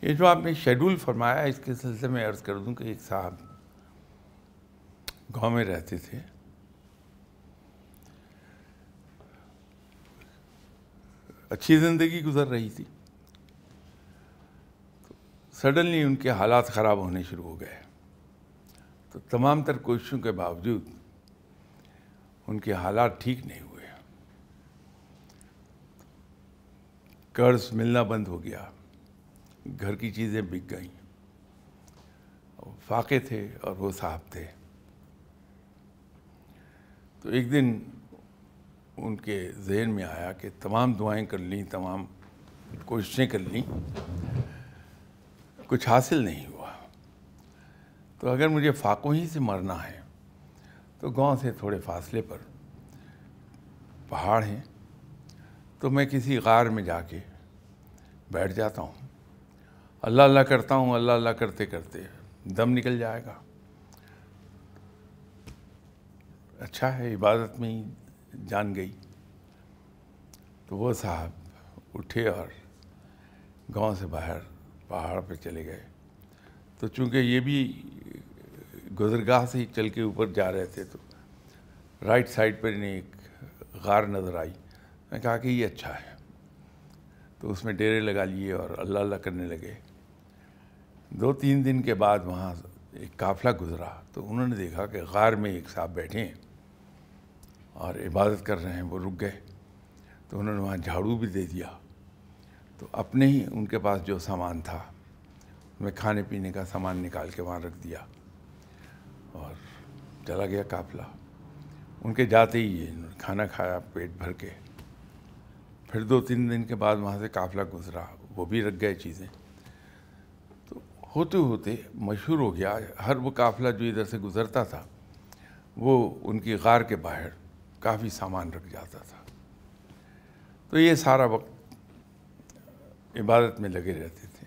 یہ جو آپ نے شیڈول فرمایا اس کے سلسلے میں عرض کر دوں کہ ایک صاحب گاؤں میں رہتے تھے، اچھی زندگی گزر رہی تھی، سڈنلی ان کے حالات خراب ہونے شروع ہو گئے۔ تو تمام تر کوششوں کے باوجود ان کے حالات ٹھیک نہیں ہوئے، قرض ملنا بند ہو گیا، گھر کی چیزیں بک گئیں، فاقے تھے اور وہ صاحب تھے۔ تو ایک دن ان کے ذہن میں آیا کہ تمام دعائیں کر لیں، تمام کوششیں کر لیں، کچھ حاصل نہیں ہوا۔ تو اگر مجھے فاقوں ہی سے مرنا ہے تو گاؤں سے تھوڑے فاصلے پر پہاڑ ہیں، تو میں کسی غار میں جا کے بیٹھ جاتا ہوں، اللہ اللہ کرتا ہوں، اللہ اللہ کرتے کرتے دم نکل جائے گا۔ اچھا ہے، عبادت میں ہی جان گئی۔ تو وہ صاحب اٹھے اور گاؤں سے باہر پہاڑ پہ چلے گئے۔ تو چونکہ یہ بھی گزرگاہ سے ہی چل کے اوپر جا رہے تھے، تو رائٹ سائڈ پر انہیں ایک غار نظر آئی۔ میں کہا کہ یہ اچھا ہے، تو اس میں ڈیرے لگا لیے اور اللہ اللہ کرنے لگے۔ 2-3 دن کے بعد وہاں ایک قافلہ گزرا، تو انہوں نے دیکھا کہ غار میں ایک صاحب بیٹھے ہیں اور عبادت کر رہے ہیں۔ وہ رک گئے، تو انہوں نے وہاں جھاڑو بھی دے دیا۔ تو اپنے ہی ان کے پاس جو سامان تھا، میں کھانے پینے کا سامان نکال کے وہاں رکھ دیا اور چلا گیا قافلہ۔ ان کے جاتے ہی کھانا کھایا پیٹ بھر کے۔ پھر 2-3 دن کے بعد وہاں سے قافلہ گزرا، وہ بھی رکھ گئے چیزیں۔ تو ہوتے ہوتے مشہور ہو گیا، ہر وہ قافلہ جو ادھر سے گزرتا تھا وہ ان کی غار کے باہر کافی سامان رکھ جاتا تھا۔ تو یہ سارا وقت عبادت میں لگے رہتے تھے۔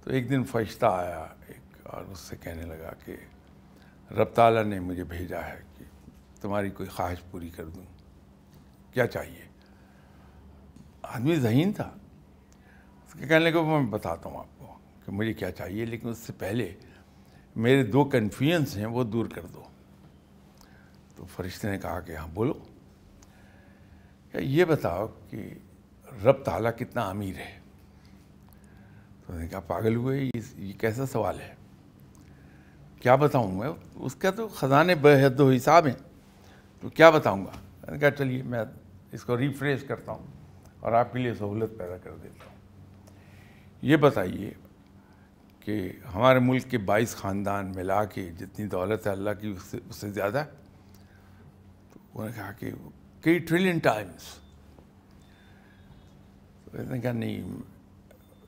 تو ایک دن فرشتہ آیا ایک، اور اس سے کہنے لگا کہ رب تعالیٰ نے مجھے بھیجا ہے کہ تمہاری کوئی خواہش پوری کر دوں، کیا چاہیے؟ آدمی ذہین تھا، اس کے کہنے لگا میں بتاتا ہوں آپ کو کہ مجھے کیا چاہیے، لیکن اس سے پہلے میرے 2 کنفیوژنس ہیں وہ دور کر دو۔ تو فرشتے نے کہا کہ ہاں بولو، کہ یہ بتاؤ کہ رب تعالیٰ کتنا امیر ہے؟ تو انہوں نے کہا پاگل ہوئے، یہ کیسا سوال ہے، کیا بتاؤں میں؟ اس کا تو خزانے بے حد و حساب ہیں، تو کیا بتاؤں گا؟ میں نے کہا چلیے میں اس کو ریفریش کرتا ہوں اور آپ کے لیے سہولت پیدا کر دیتا ہوں۔ یہ بتائیے کہ ہمارے ملک کے 22 خاندان ملا کے جتنی دولت ہے اللہ کی اس سے زیادہ ہے؟ تو انہوں نے کہا کہ کئی ٹریلین ٹائمز۔ تو میں نے کہا نہیں،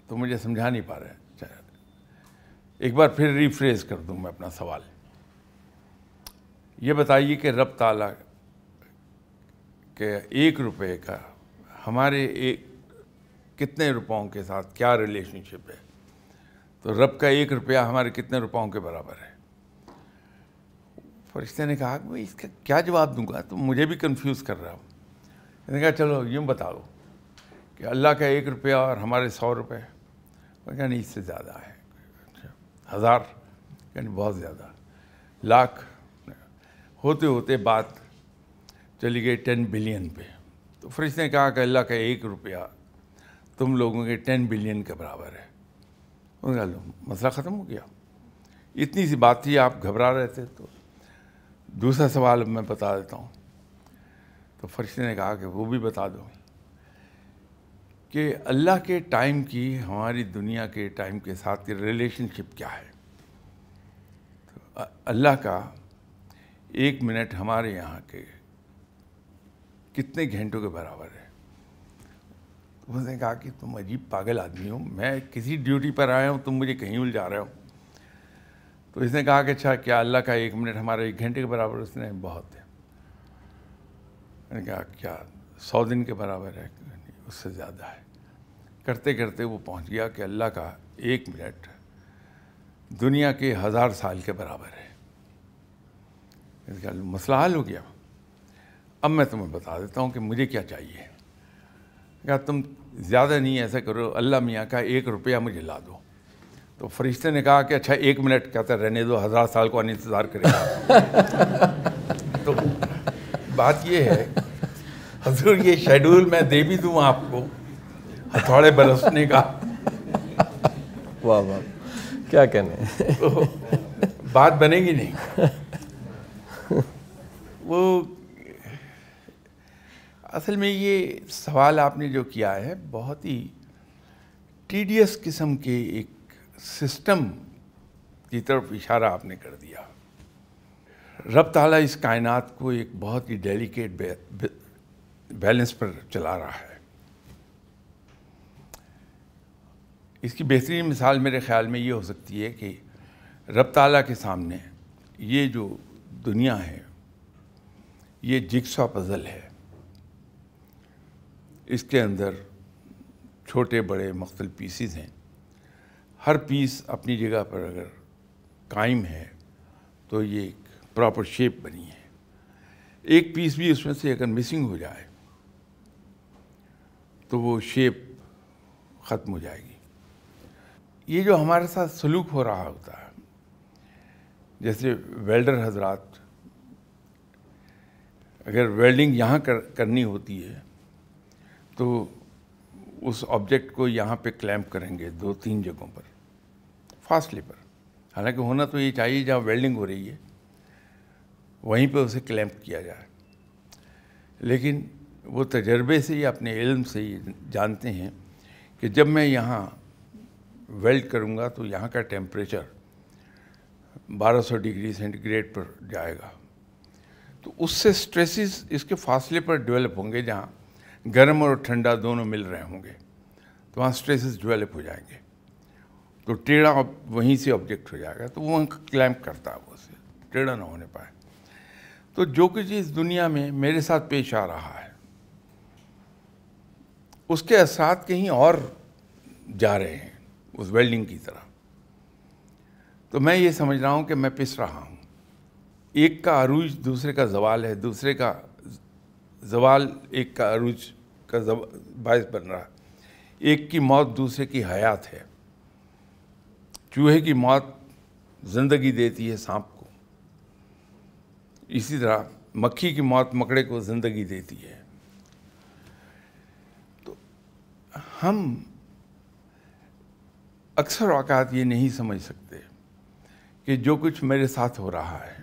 تو مجھے سمجھا نہیں پا رہے ہیں، ایک بار پھر ریفریش کر دوں میں اپنا سوال۔ یہ بتائیے کہ رب تعالیٰ کہ 1 روپے کا ہمارے کتنے روپوں کے ساتھ کیا ریلیشن شپ ہے؟ تو رب کا 1 روپیہ ہمارے کتنے روپوں کے برابر ہے؟ فرشتے نے کہا کہ میں اس کا کیا جواب دوں گا، تو مجھے بھی کنفیوز کر رہا ہوں۔ میں نے کہا چلو یوں بتا دو کہ اللہ کا 1 روپیہ اور ہمارے 100 روپے۔ میں کہا نہیں، اس سے زیادہ ہے، 1000 یعنی بہت زیادہ، لاکھ۔ ہوتے ہوتے بات چلی گئی 10 بلین پہ۔ تو فرشتے نے کہا کہ اللہ کا 1 روپیہ تم لوگوں کے 10 بلین کے برابر ہے۔ انہوں نے کہا مسئلہ ختم ہو گیا، اتنی سی بات تھی، آپ گھبرا رہے تھے۔ تو دوسرا سوال میں بتا دیتا ہوں۔ تو فرشتے نے کہا کہ وہ بھی بتا دو کہ اللہ کے ٹائم کی ہماری دنیا کے ٹائم کے ساتھ کی ریلیشن شپ کیا ہے؟ تو اللہ کا 1 منٹ ہمارے یہاں کے کتنے گھنٹوں کے برابر ہے؟ اس نے کہا کہ تم عجیب پاگل آدمی ہو، میں کسی ڈیوٹی پر آیا ہوں، تم مجھے کہیں الجھا رہے ہو۔ تو اس نے کہا کہ اچھا کیا اللہ کا 1 منٹ ہمارے 1 گھنٹے کے برابر؟ اس نے بہت ہے۔ میں نے کہا کیا 100 دن کے برابر ہے؟ اس سے زیادہ ہے۔ کرتے کرتے وہ پہنچ گیا کہ اللہ کا 1 منٹ دنیا کے 1000 سال کے برابر ہے۔ اس کا مسئلہ حل ہو گیا۔ اب میں تمہیں بتا دیتا ہوں کہ مجھے کیا چاہیے۔ کہا تم زیادہ نہیں ایسا کرو، اللہ میاں کا 1 روپیہ مجھے لا دو. تو فرشتے نے کہا کہ اچھا 1 منٹ. کہتا رہنے دو، 1000 سال کو انتظار کرے گا. تو بات یہ ہے حضور، یہ شیڈول میں دے بھی دوں آپ کو ہتھوڑے برسنے کا. واہ واہ، کیا کہنے، تو بات بنے گی نہیں. وہ اصل میں یہ سوال آپ نے جو کیا ہے بہت ہی ٹیڈیس قسم کے ایک سسٹم کی طرف اشارہ آپ نے کر دیا. رب تعالیٰ اس کائنات کو ایک بہت ہی ڈیلیکیٹ بیلنس پر چلا رہا ہے. اس کی بہترین مثال میرے خیال میں یہ ہو سکتی ہے کہ رب تعالیٰ کے سامنے یہ جو دنیا ہے یہ جگسا پزل ہے. اس کے اندر چھوٹے بڑے مختلف پیسز ہیں. ہر پیس اپنی جگہ پر اگر قائم ہے تو یہ ایک پراپر شیپ بنی ہے. ایک پیس بھی اس میں سے اگر مسنگ ہو جائے تو وہ شیپ ختم ہو جائے گی. یہ جو ہمارے ساتھ سلوک ہو رہا ہوتا ہے، جیسے ویلڈر حضرات اگر ویلڈنگ یہاں کرنی ہوتی ہے تو اس آبجیکٹ کو یہاں پہ کلیمپ کریں گے 2-3 جگہوں پر فاصلے پر. حالانکہ ہونا تو یہ چاہیے جہاں ویلڈنگ ہو رہی ہے وہیں پہ اسے کلیمپ کیا جائے. لیکن وہ تجربے سے یا اپنے علم سے یہ جانتے ہیں کہ جب میں یہاں ویلڈ کروں گا تو یہاں کا ٹیمپریچر 1200 ڈگری سینٹی گریڈ پر جائے گا. تو اس سے سٹریسز اس کے فاصلے پر ڈیولپ ہوں گے. جہاں گرم اور ٹھنڈا دونوں مل رہے ہوں گے تو وہاں سٹریسز ڈیولپ ہو جائیں گے. تو ٹیڑھا وہیں سے آبجیکٹ ہو جائے گا تو وہ کلیمپ کرتا ہے، وہ اسے ٹیڑھا نہ ہونے پائے. تو جو کچھ چیز دنیا میں میرے ساتھ پیش آ رہا ہے اس کے اثرات کہیں اور جا رہے ہیں اس ویلڈنگ کی طرح. تو میں یہ سمجھ رہا ہوں کہ میں پس رہا ہوں. ایک کا عروج دوسرے کا زوال ہے، دوسرے کا زوال ایک کا عروج کا باعث بن رہا ہے. ایک کی موت دوسرے کی حیات ہے. چوہے کی موت زندگی دیتی ہے سانپ کو، اسی طرح مکھی کی موت مکڑے کو زندگی دیتی ہے. تو ہم اکثر اوقات یہ نہیں سمجھ سکتے کہ جو کچھ میرے ساتھ ہو رہا ہے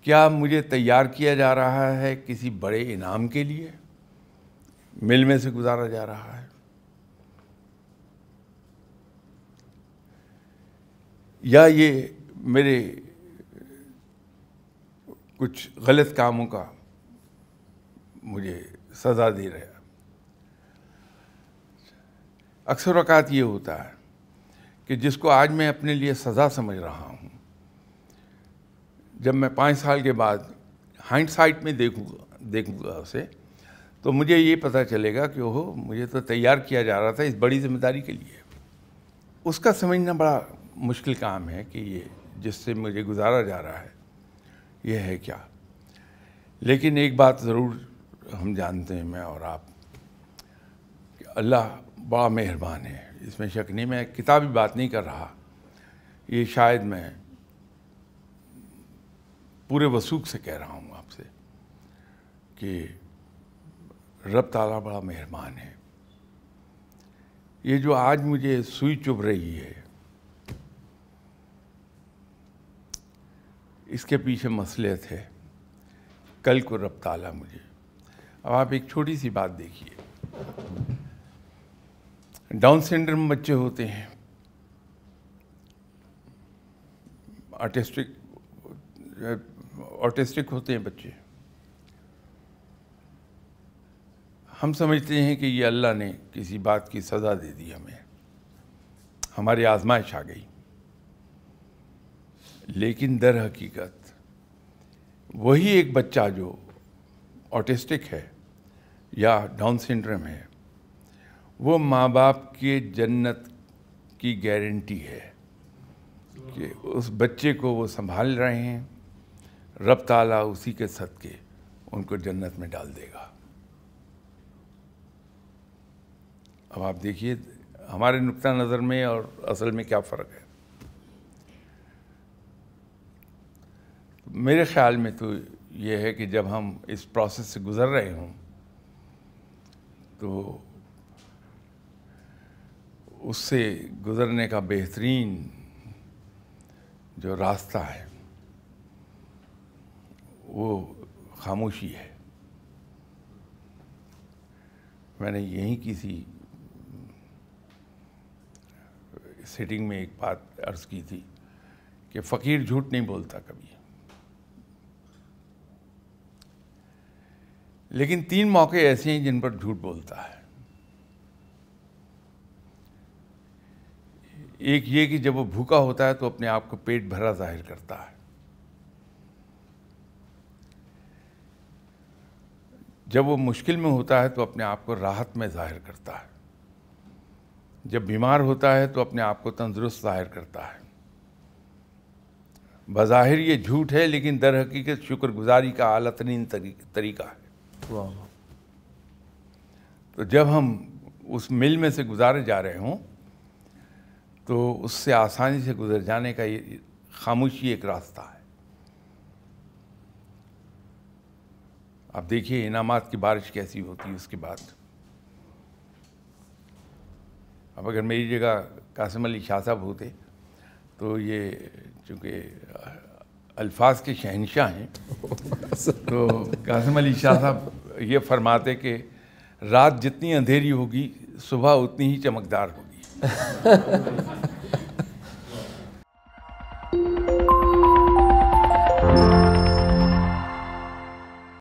کیا مجھے تیار کیا جا رہا ہے کسی بڑے انعام کے لیے، مل میں سے گزارا جا رہا ہے، یا یہ میرے کچھ غلط کاموں کا مجھے سزا دے رہا ہے. اکثر اوقات یہ ہوتا ہے کہ جس کو آج میں اپنے لیے سزا سمجھ رہا ہوں، جب میں 5 سال کے بعد ہائنڈ سائٹ میں دیکھوں گا اسے تو مجھے یہ پتہ چلے گا کہ اوہ مجھے تو تیار کیا جا رہا تھا اس بڑی ذمہ داری کے لیے. اس کا سمجھنا بڑا مشکل کام ہے کہ یہ جس سے مجھے گزارا جا رہا ہے یہ ہے کیا. لیکن ایک بات ضرور ہم جانتے ہیں، میں اور آپ، کہ اللہ بڑا مہربان ہے، اس میں شک نہیں. میں کتابی بات نہیں کر رہا، یہ شاید میں پورے وثوق سے کہہ رہا ہوں آپ سے کہ رب تعالیٰ بڑا مہربان ہے. یہ جو آج مجھے سوئی چبھ رہی ہے اس کے پیچھے مصلحت ہے. کل کو رب تعالیٰ مجھے، اب آپ ایک چھوٹی سی بات دیکھیے، ڈاؤن سنڈروم بچے ہوتے ہیں، آٹسٹک ہوتے ہیں بچے. ہم سمجھتے ہیں کہ یہ اللہ نے کسی بات کی سزا دے دی، ہمیں ہماری آزمائش آ گئی. لیکن در حقیقت وہی ایک بچہ جو آٹسٹک ہے یا ڈاؤن سنڈروم ہے وہ ماں باپ کے جنت کی گارنٹی ہے کہ اس بچے کو وہ سنبھال رہے ہیں. رب تعالیٰ اسی کے صدقے ان کو جنت میں ڈال دے گا. اب آپ دیکھیے ہمارے نقطہ نظر میں اور اصل میں کیا فرق ہے. میرے خیال میں تو یہ ہے کہ جب ہم اس پروسیس سے گزر رہے ہوں تو اس سے گزرنے کا بہترین جو راستہ ہے وہ خاموشی ہے. میں نے یہیں کسی سیٹنگ میں ایک بات عرض کی تھی کہ فقیر جھوٹ نہیں بولتا کبھی، لیکن 3 موقع ایسے ہیں جن پر جھوٹ بولتا ہے. ایک یہ کہ جب وہ بھوکا ہوتا ہے تو اپنے آپ کو پیٹ بھرا ظاہر کرتا ہے. جب وہ مشکل میں ہوتا ہے تو اپنے آپ کو راحت میں ظاہر کرتا ہے. جب بیمار ہوتا ہے تو اپنے آپ کو تندرست ظاہر کرتا ہے. بظاہر یہ جھوٹ ہے لیکن در حقیقت شکر گزاری کا اعلیٰ ترین طریقہ ہے. تو جب ہم اس مل میں سے گزارے جا رہے ہوں تو اس سے آسانی سے گزر جانے کا یہ خاموشی ایک راستہ ہے. آپ دیکھیے انعامات کی بارش کیسی ہوتی ہے اس کے بعد. اب اگر میری جگہ قاسم علی شاہ صاحب ہوتے تو یہ چونکہ الفاظ کے شہنشاہ ہیں تو قاسم علی شاہ صاحب یہ فرماتے کہ رات جتنی اندھیری ہوگی صبح اتنی ہی چمکدار ہوگی.